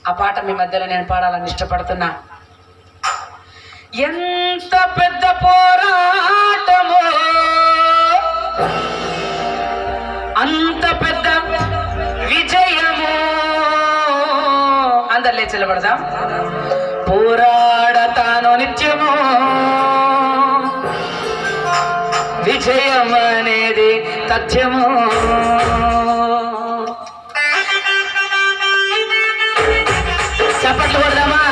ఆ పాట మీ మధ్యలో నేను పాడాలని ఇష్టపడుతున్నా. ఎంత పెద్ద పోరాటమో అంత పెద్ద విజయము. అందరు లేచి నిలబడదాం. పోరాడతాను నిత్యము, విజయం అనేది తథ్యము. చప్పట్లు కొడదామా?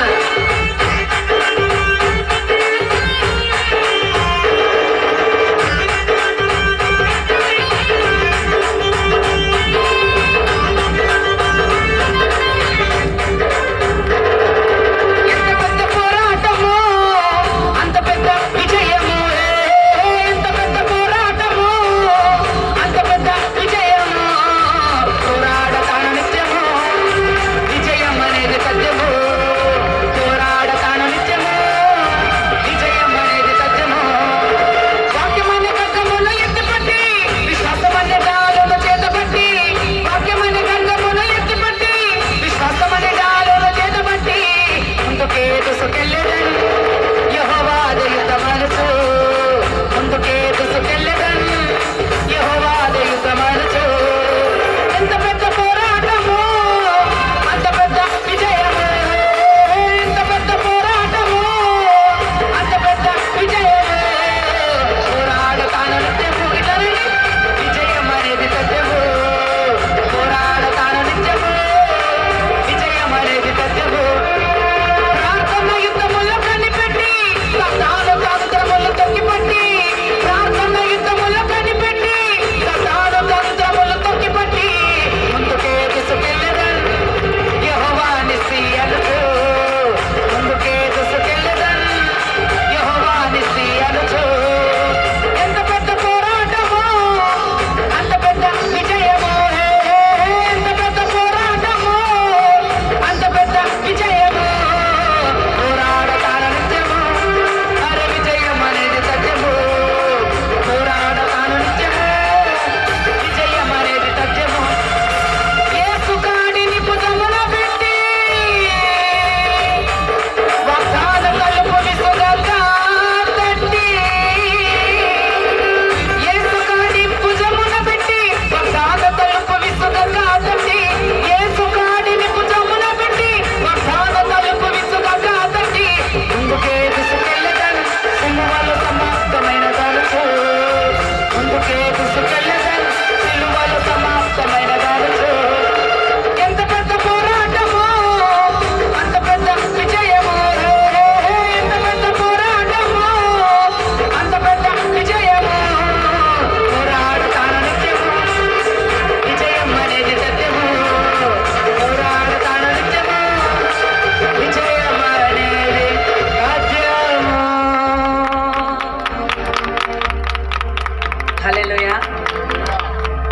హల్లెలూయా.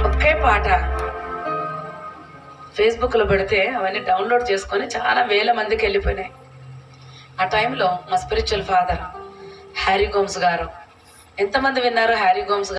ఒకే పాట ఫేస్బుక్లో పెడితే అవన్నీ డౌన్లోడ్ చేసుకొని చాలా వేల మందికి వెళ్ళిపోయినాయి. ఆ టైంలో మా స్పిరిచువల్ ఫాదర్ హ్యారీ గోమ్స్ గారు, ఎంతమంది విన్నారు హ్యారీ గోమ్స్ గారు?